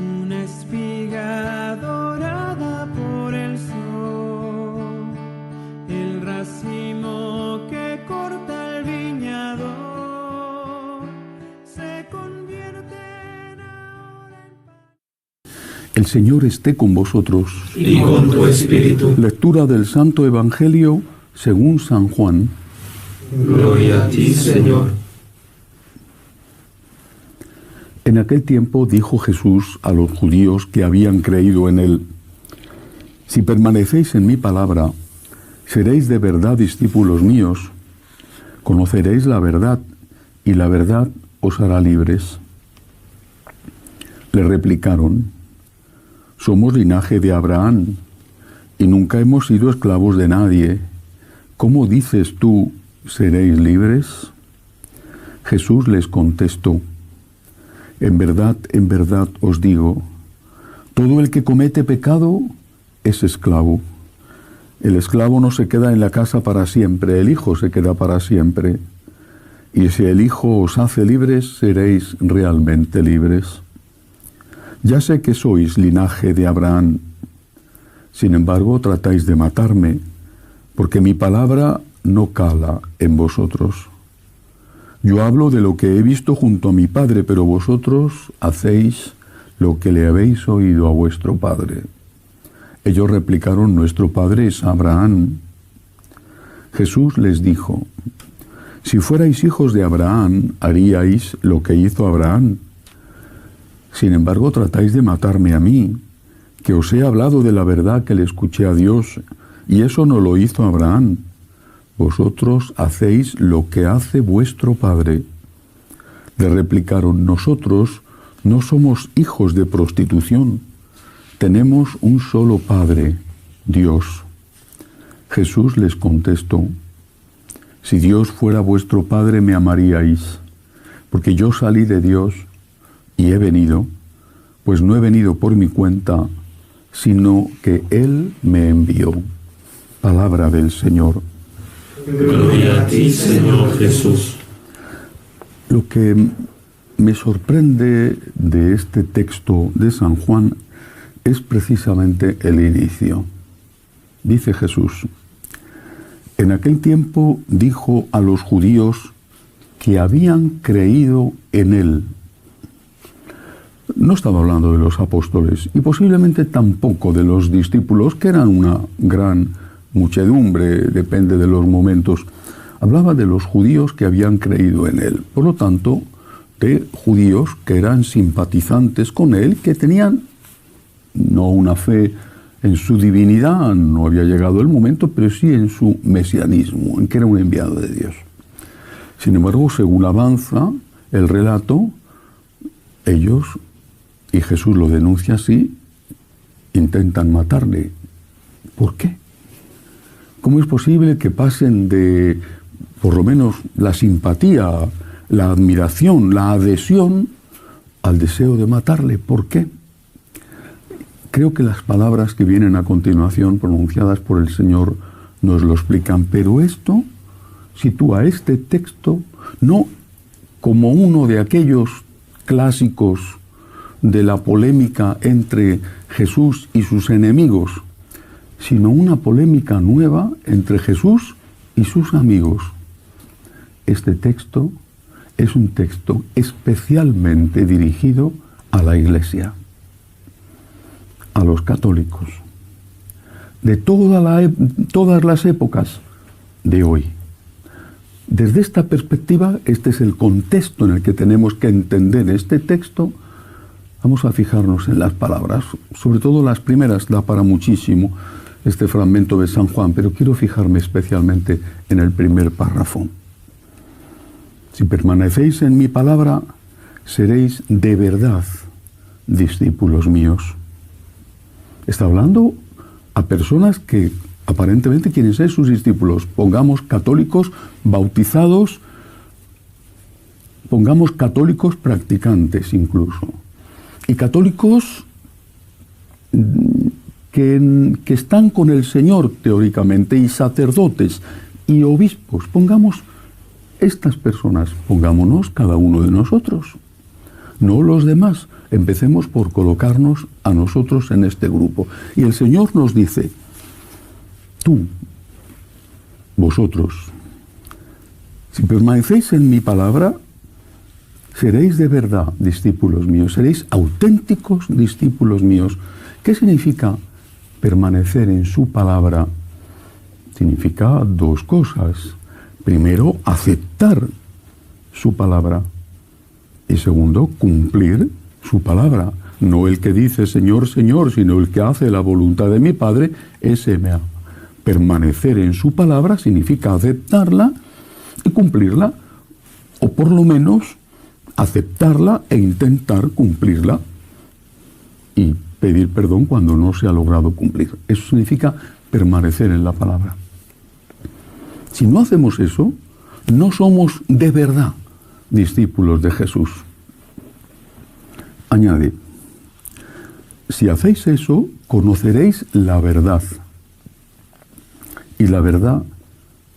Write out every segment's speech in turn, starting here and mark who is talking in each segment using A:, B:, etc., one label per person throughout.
A: una espiga dorada por el sol, el racimo que corta el viñador, se convierte ahora en pan.
B: El Señor esté con vosotros.
C: Y con tu espíritu.
B: Lectura del Santo Evangelio según San Juan.
C: Gloria a ti, Señor.
B: En aquel tiempo dijo Jesús a los judíos que habían creído en él: si permanecéis en mi palabra, seréis de verdad discípulos míos, conoceréis la verdad, y la verdad os hará libres. Le replicaron: somos linaje de Abraham, y nunca hemos sido esclavos de nadie. ¿Cómo dices tú, seréis libres? Jesús les contestó: en verdad os digo, todo el que comete pecado es esclavo. El esclavo no se queda en la casa para siempre, el Hijo se queda para siempre. Y si el Hijo os hace libres, seréis realmente libres. Ya sé que sois linaje de Abraham, sin embargo tratáis de matarme, porque mi palabra no cala en vosotros. Yo hablo de lo que he visto junto a mi Padre, pero vosotros hacéis lo que le habéis oído a vuestro padre. Ellos replicaron: nuestro padre es Abraham. Jesús les dijo: si fuerais hijos de Abraham, haríais lo que hizo Abraham. Sin embargo, tratáis de matarme a mí, que os he hablado de la verdad que le escuché a Dios, y eso no lo hizo Abraham. Vosotros hacéis lo que hace vuestro padre. Le replicaron: nosotros no somos hijos de prostitución. Tenemos un solo Padre, Dios. Jesús les contestó: si Dios fuera vuestro Padre, me amaríais, porque yo salí de Dios y he venido, pues no he venido por mi cuenta, sino que Él me envió. Palabra del Señor.
C: Gloria a ti, Señor Jesús.
B: Lo que me sorprende de este texto de San Juan es precisamente el inicio. Dice Jesús: en aquel tiempo dijo a los judíos que habían creído en él. No estaba hablando de los apóstoles y posiblemente tampoco de los discípulos, que eran una gran muchedumbre, depende de los momentos. Hablaba de los judíos que habían creído en él. Por lo tanto, de judíos que eran simpatizantes con él, que tenían no una fe en su divinidad, no había llegado el momento, pero sí en su mesianismo, en que era un enviado de Dios. Sin embargo, según avanza el relato, ellos, y Jesús lo denuncia así, intentan matarle. ¿Por qué? ¿Cómo es posible que pasen de, por lo menos, la simpatía, la admiración, la adhesión, al deseo de matarle? ¿Por qué? Creo que las palabras que vienen a continuación, pronunciadas por el Señor, nos lo explican, pero esto sitúa este texto no como uno de aquellos clásicos de la polémica entre Jesús y sus enemigos, sino una polémica nueva entre Jesús y sus amigos. Este texto es un texto especialmente dirigido a la Iglesia, a los católicos, de todas las épocas de hoy. Desde esta perspectiva, este es el contexto en el que tenemos que entender este texto. Vamos a fijarnos en las palabras, sobre todo las primeras, da para muchísimo este fragmento de San Juan, pero quiero fijarme especialmente en el primer párrafo. Si permanecéis en mi palabra, seréis de verdad discípulos míos. Está hablando a personas que aparentemente quieren ser sus discípulos, pongamos católicos bautizados, pongamos católicos practicantes incluso, y católicos que están con el Señor teóricamente, y sacerdotes y obispos. Pongamos estas personas, pongámonos cada uno de nosotros, no los demás. Empecemos por colocarnos a nosotros en este grupo. Y el Señor nos dice, tú, vosotros, si permanecéis en mi palabra, seréis de verdad discípulos míos, seréis auténticos discípulos míos. ¿Qué significa permanecer en su palabra? Significa dos cosas. Primero, aceptar su palabra. Y segundo, cumplir su palabra. No el que dice Señor, Señor, sino el que hace la voluntad de mi Padre, ese me ama. Permanecer en su palabra significa aceptarla y cumplirla, o por lo menos aceptarla e intentar cumplirla y pedir perdón cuando no se ha logrado cumplir. Eso significa permanecer en la palabra. Si no hacemos eso, no somos de verdad discípulos de Jesús. Añade, si hacéis eso, conoceréis la verdad, y la verdad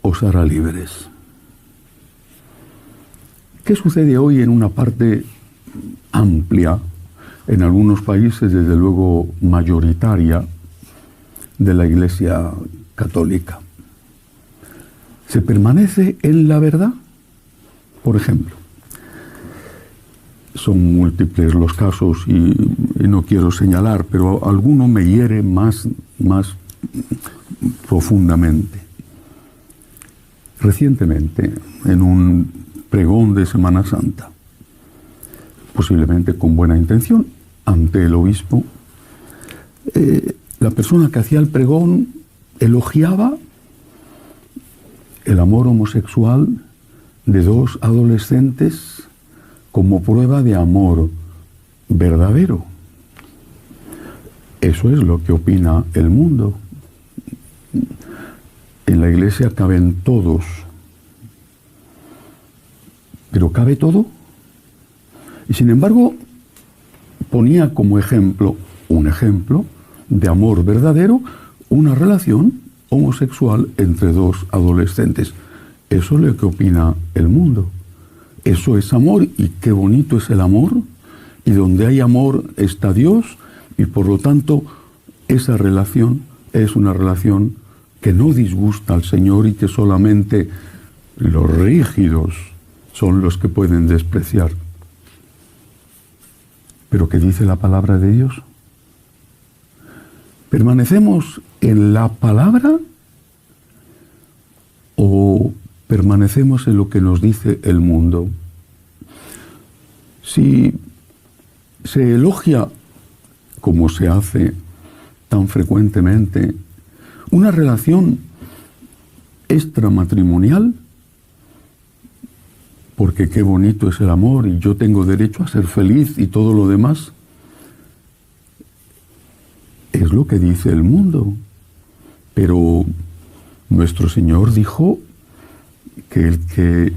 B: os hará libres. ¿Qué sucede hoy en una parte amplia, en algunos países desde luego mayoritaria, de la Iglesia católica? ¿Se permanece en la verdad? Por ejemplo, son múltiples los casos y no quiero señalar, pero alguno me hiere más profundamente. Recientemente, en un pregón de Semana Santa, posiblemente con buena intención, ante el obispo, la persona que hacía el pregón elogiaba el amor homosexual de dos adolescentes como prueba de amor verdadero. Eso es lo que opina el mundo. En la Iglesia caben todos. ¿Pero cabe todo? Y sin embargo, ponía como ejemplo, un ejemplo de amor verdadero, una relación homosexual entre dos adolescentes. Eso es lo que opina el mundo. Eso es amor, y qué bonito es el amor, y donde hay amor está Dios, y por lo tanto esa relación es una relación que no disgusta al Señor y que solamente los rígidos son los que pueden despreciar. ¿Pero qué dice la palabra de Dios? ¿Permanecemos en la palabra o permanecemos en lo que nos dice el mundo? Si se elogia, como se hace tan frecuentemente, una relación extramatrimonial, porque qué bonito es el amor y yo tengo derecho a ser feliz y todo lo demás, es lo que dice el mundo. Pero nuestro Señor dijo que el que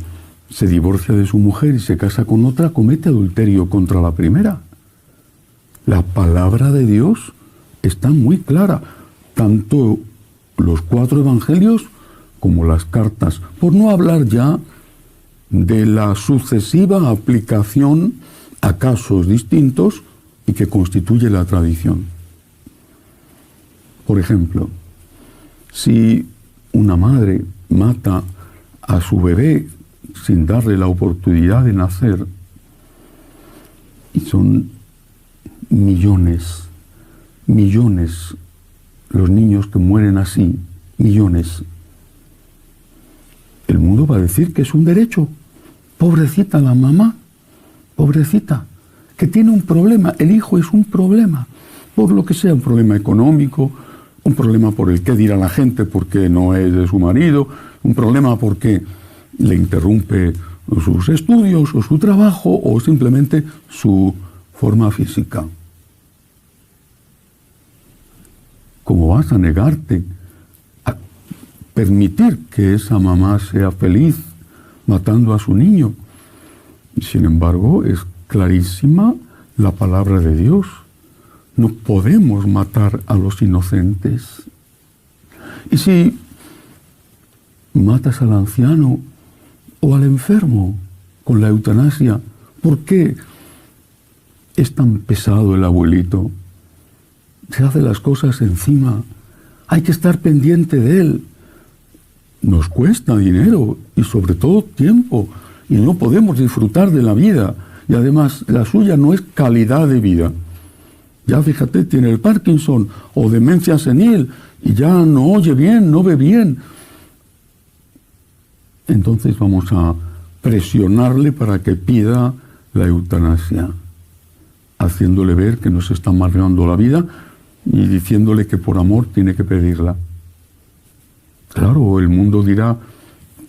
B: se divorcia de su mujer y se casa con otra comete adulterio contra la primera. La palabra de Dios está muy clara, tanto los 4 evangelios como las cartas, por no hablar ya de la sucesiva aplicación a casos distintos y que constituye la tradición. Por ejemplo, si una madre mata a su bebé sin darle la oportunidad de nacer, y son millones los niños que mueren así, millones, el mundo va a decir que es un derecho. Pobrecita la mamá, pobrecita, que tiene un problema, el hijo es un problema, por lo que sea, un problema económico, un problema por el que dirá la gente porque no es de su marido, un problema porque le interrumpe sus estudios o su trabajo o simplemente su forma física. ¿Cómo vas a negarte a permitir que esa mamá sea feliz matando a su niño? Sin embargo, es clarísima la palabra de Dios. No podemos matar a los inocentes. Y si matas al anciano o al enfermo con la eutanasia, ¿por qué es tan pesado el abuelito. Se hace las cosas encima. Hay que estar pendiente de él. Nos cuesta dinero y sobre todo tiempo. Y no podemos disfrutar de la vida. Y además la suya no es calidad de vida. Ya fíjate, tiene el Parkinson o demencia senil y ya no oye bien, no ve bien. Entonces vamos a presionarle para que pida la eutanasia, haciéndole ver que nos está amargando la vida y diciéndole que por amor tiene que pedirla. Claro, el mundo dirá,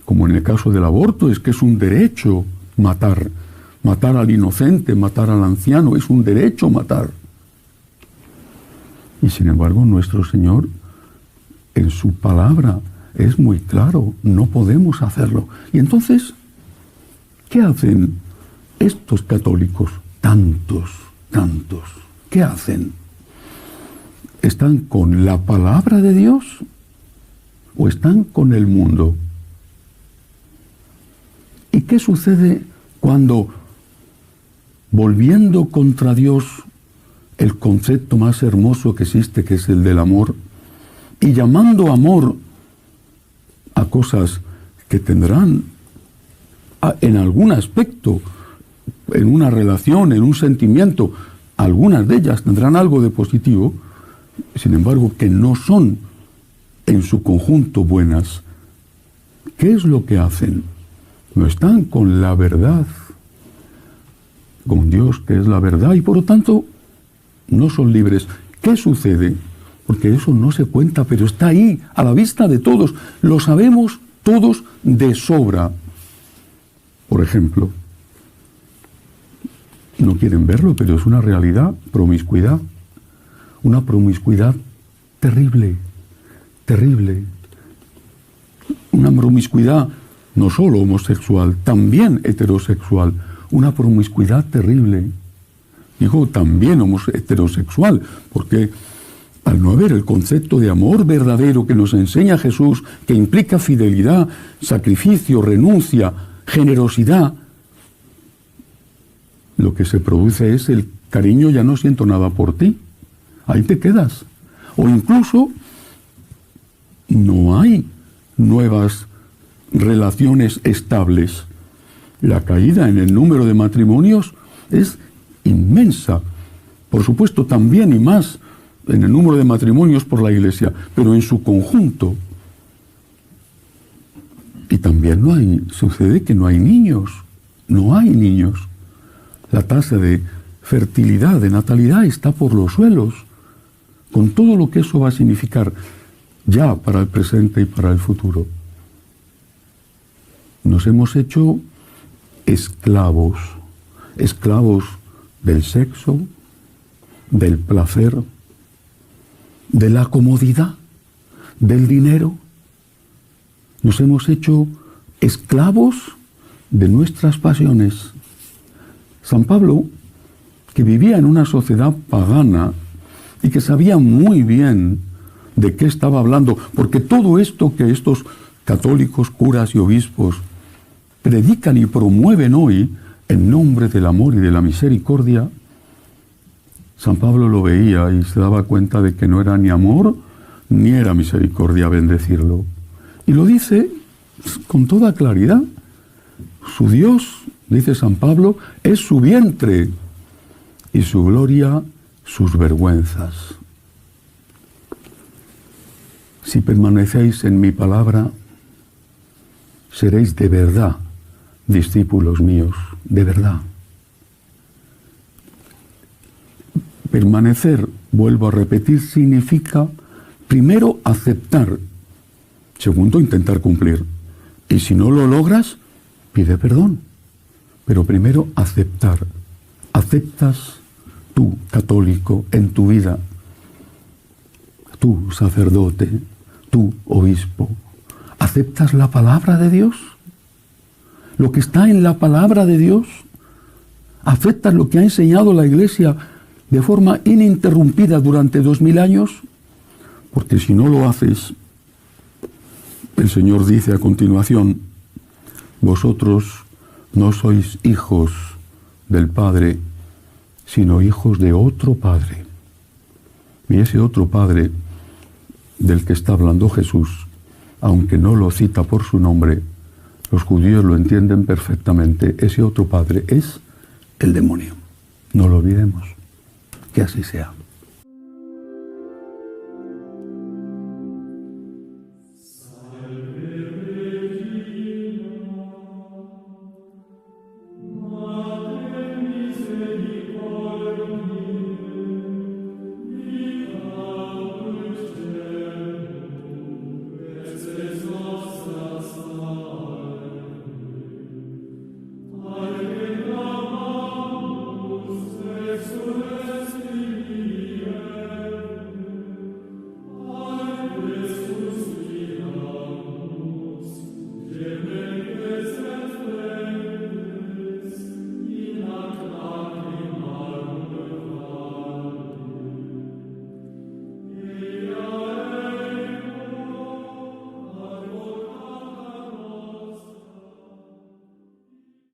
B: como en el caso del aborto, es que es un derecho matar. Matar al inocente, matar al anciano, es un derecho matar. Y sin embargo, nuestro Señor, en su palabra, es muy claro, no podemos hacerlo. Y entonces, ¿qué hacen estos católicos? Tantos. ¿Qué hacen? ¿Están con la palabra de Dios o están con el mundo? ¿Y qué sucede cuando, volviendo contra Dios, el concepto más hermoso que existe, que es el del amor, y llamando amor a cosas que tendrán en algún aspecto, en una relación, en un sentimiento, algunas de ellas tendrán algo de positivo, sin embargo que no son en su conjunto buenas? ¿Qué es lo que hacen? No están con la verdad, con Dios, que es la verdad, y por lo tanto no son libres. ¿Qué sucede? Porque eso no se cuenta, pero está ahí, a la vista de todos. Lo sabemos todos de sobra. Por ejemplo, no quieren verlo, pero es una realidad: promiscuidad. Una promiscuidad terrible. Una promiscuidad no solo homosexual, también heterosexual. Una promiscuidad terrible. Digo también heterosexual, porque al no haber el concepto de amor verdadero que nos enseña Jesús, que implica fidelidad, sacrificio, renuncia, generosidad, lo que se produce es el cariño, ya no siento nada por ti. Ahí te quedas. O incluso no hay nuevas relaciones estables. La caída en el número de matrimonios es inmensa. Por supuesto, también y más en el número de matrimonios por la Iglesia, pero en su conjunto. Y también sucede que no hay niños. No hay niños. La tasa de fertilidad, de natalidad, está por los suelos, con todo lo que eso va a significar ya para el presente y para el futuro. Nos hemos hecho esclavos del sexo, del placer, de la comodidad, del dinero. Nos hemos hecho esclavos de nuestras pasiones. San Pablo, que vivía en una sociedad pagana y que sabía muy bien de qué estaba hablando, porque todo esto que estos católicos, curas y obispos predican y promueven hoy en nombre del amor y de la misericordia, San Pablo lo veía y se daba cuenta de que no era ni amor ni era misericordia bendecirlo. Y lo dice con toda claridad. Su Dios, dice San Pablo, es su vientre y su gloria sus vergüenzas. Si permanecéis en mi palabra, seréis de verdad discípulos míos, de verdad. Permanecer, vuelvo a repetir, significa primero aceptar, segundo intentar cumplir. Y si no lo logras, pide perdón. Pero primero aceptar. Aceptas tú, católico, en tu vida, tú, sacerdote, tú, obispo, ¿aceptas la palabra de Dios? Lo que está en la palabra de Dios. ¿Aceptas lo que ha enseñado la Iglesia de forma ininterrumpida durante 2000 años? Porque si no lo haces, el Señor dice a continuación: vosotros no sois hijos del Padre, sino hijos de otro Padre. Y ese otro Padre del que está hablando Jesús, aunque no lo cita por su nombre, los judíos lo entienden perfectamente. Ese otro Padre es el demonio. No lo olvidemos. Que así sea.